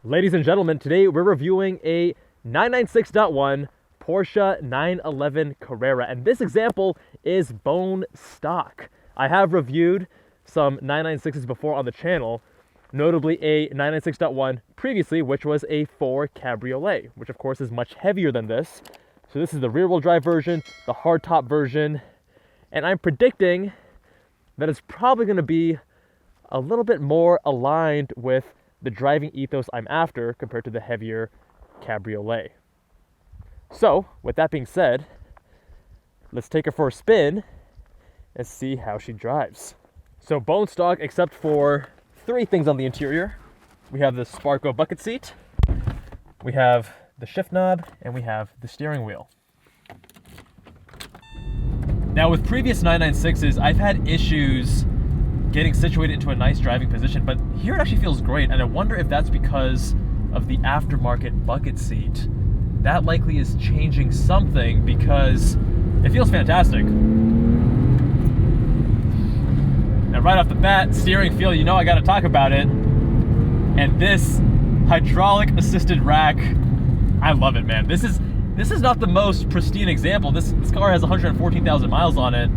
Ladies and gentlemen, today we're reviewing a 996.1 Porsche 911 Carrera, and this example is bone stock. I have reviewed some 996s before on the channel, notably a 996.1 previously, which was a 4 Cabriolet, which of course is much heavier than this. So this is the rear-wheel drive version, the hardtop version, and I'm predicting that it's probably going to be a little bit more aligned with the driving ethos I'm after compared to the heavier Cabriolet. So, with that being said, let's take her for a spin and see how she drives. So bone stock except for 3 things on the interior. We have the Sparco bucket seat, we have the shift knob, and we have the steering wheel. Now with previous 996s, I've had issues getting situated into a nice driving position, but here it actually feels great, and I wonder if that's because of the aftermarket bucket seat. That likely is changing something because it feels fantastic. Now right off the bat, steering feel, you know I gotta talk about it. And this hydraulic assisted rack, I love it, man. This is not the most pristine example. This car has 114,000 miles on it,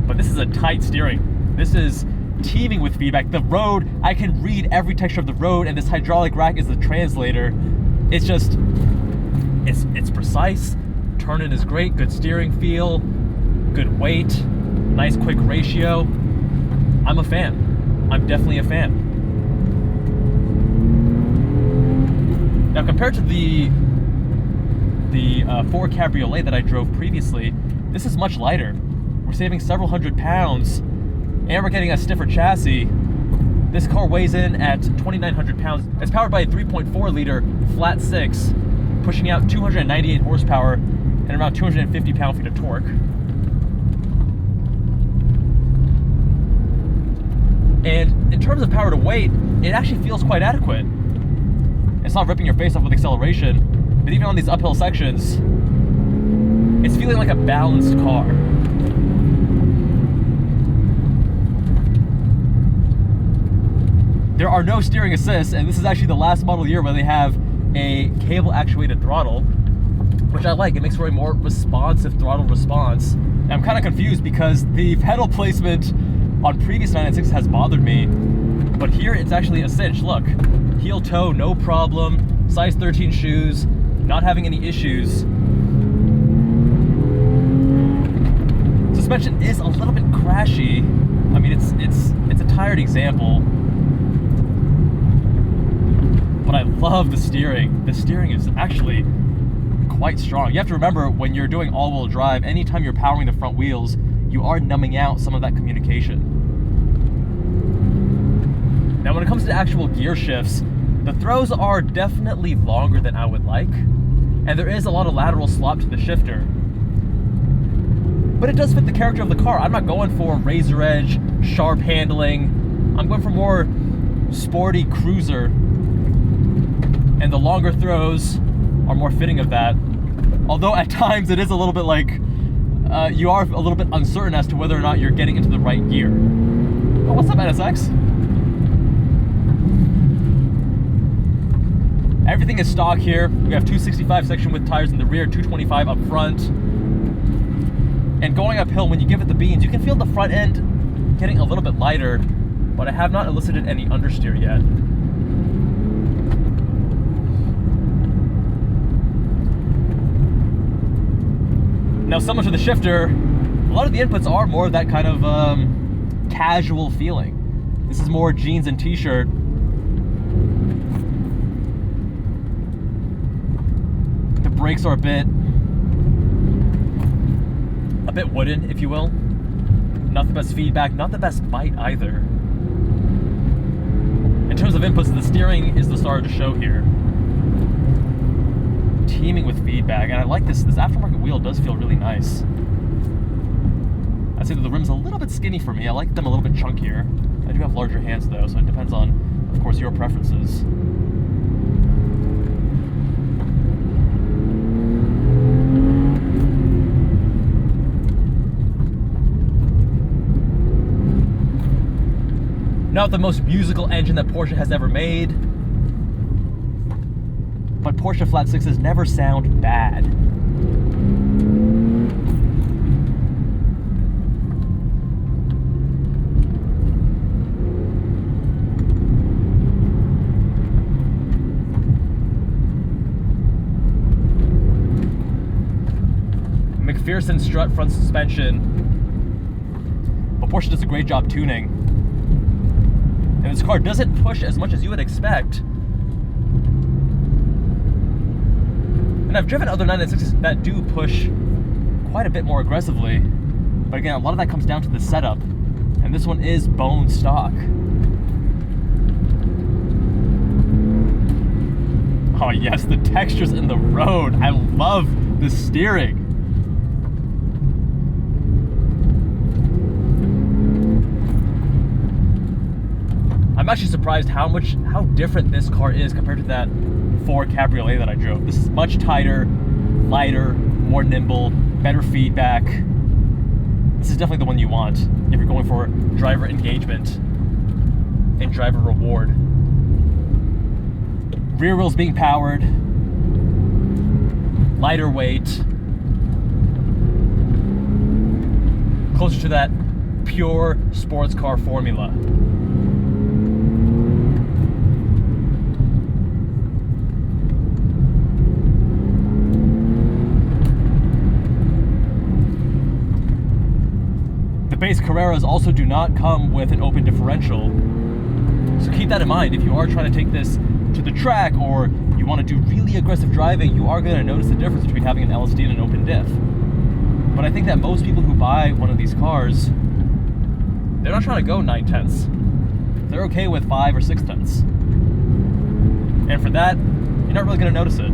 but this is a tight steering. This is teeming with feedback. The road, I can read every texture of the road, and this hydraulic rack is the translator. It's just, it's precise. Turn-in is great, good steering feel, good weight, nice quick ratio. I'm a fan. I'm definitely a fan. Now compared to the 4 Cabriolet that I drove previously, this is much lighter. We're saving several hundred pounds, and we're getting a stiffer chassis. This car weighs in at 2,900 pounds. It's powered by a 3.4 liter flat 6, pushing out 298 horsepower and around 250 pound-feet of torque. And in terms of power to weight, it actually feels quite adequate. It's not ripping your face off with acceleration, but even on these uphill sections, it's feeling like a balanced car. There are no steering assists, and this is actually the last model year where they have a cable actuated throttle, which I like. It makes for a more responsive throttle response. And I'm kind of confused because the pedal placement on previous 996 has bothered me, but here it's actually a cinch. Look, heel toe, no problem, size 13 shoes, not having any issues. Suspension is a little bit crashy. I mean, it's a tired example, but I love the steering. The steering is actually quite strong. You have to remember, when you're doing all-wheel drive, anytime you're powering the front wheels, you are numbing out some of that communication. Now when it comes to actual gear shifts, the throws are definitely longer than I would like, and there is a lot of lateral slop to the shifter. But it does fit the character of the car. I'm not going for razor edge, sharp handling. I'm going for more sporty cruiser, and the longer throws are more fitting of that. Although at times it is a little bit like, you are a little bit uncertain as to whether or not you're getting into the right gear. Oh, what's up, NSX? Everything is stock here. We have 265 section width tires in the rear, 225 up front. And going uphill, when you give it the beans, you can feel the front end getting a little bit lighter, but I have not elicited any understeer yet. Now, similar to the shifter, a lot of the inputs are more of that kind of casual feeling. This is more jeans and t-shirt. The brakes are a bit wooden, if you will. Not the best feedback, not the best bite either. In terms of inputs, the steering is the star of the show here. Teeming with feedback, and I like this aftermarket wheel. Does feel really nice. I'd say that the rim's a little bit skinny for me. I like them a little bit chunkier. I do have larger hands though, so it depends on, of course, your preferences. Not the most musical engine that Porsche has ever made, but Porsche flat sixes never sound bad. McPherson strut front suspension, but Porsche does a great job tuning. And this car doesn't push as much as you would expect. And I've driven other 996s that do push quite a bit more aggressively. But again, a lot of that comes down to the setup. And this one is bone stock. Oh yes, the textures in the road. I love the steering. I'm actually surprised how different this car is compared to that Ford Cabriolet that I drove. This is much tighter, lighter, more nimble, better feedback. This is definitely the one you want if you're going for driver engagement and driver reward. Rear wheels being powered, lighter weight, closer to that pure sports car formula. Base Carreras also do not come with an open differential, so keep that in mind. If you are trying to take this to the track or you want to do really aggressive driving, you are going to notice the difference between having an LSD and an open diff. But I think that most people who buy one of these cars, they're not trying to go 9/10. They're okay with 5 or 6/10. And for that, you're not really going to notice it.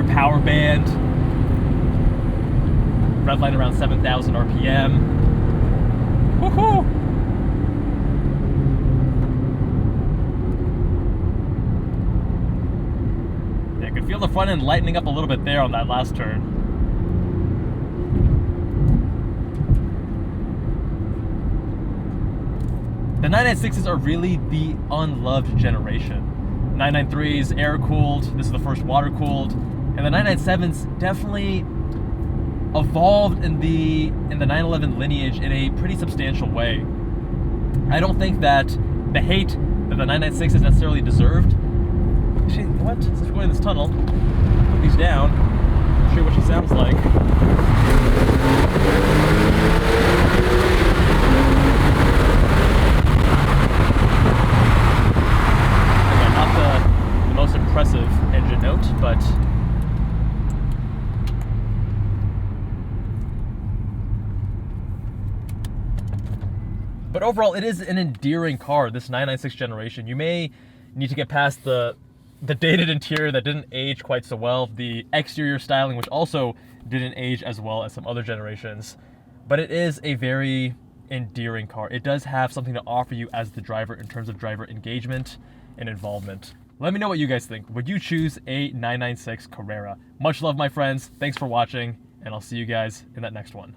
Power band, red light around 7,000 RPM. Woohoo! Yeah, I could feel the front end lightening up a little bit there on that last turn. The 996s are really the unloved generation. 993s air-cooled, this is the first water-cooled. And the 997s definitely evolved in the 911 lineage in a pretty substantial way. I don't think that the hate that the 996 is necessarily deserved. Actually, you know what? Since we're going in this tunnel, put these down, I'll show you what she sounds like. Again, not the most impressive engine note, but overall, it is an endearing car, this 996 generation. You may need to get past the dated interior that didn't age quite so well, the exterior styling, which also didn't age as well as some other generations. But it is a very endearing car. It does have something to offer you as the driver in terms of driver engagement and involvement. Let me know what you guys think. Would you choose a 996 Carrera? Much love, my friends. Thanks for watching, and I'll see you guys in that next one.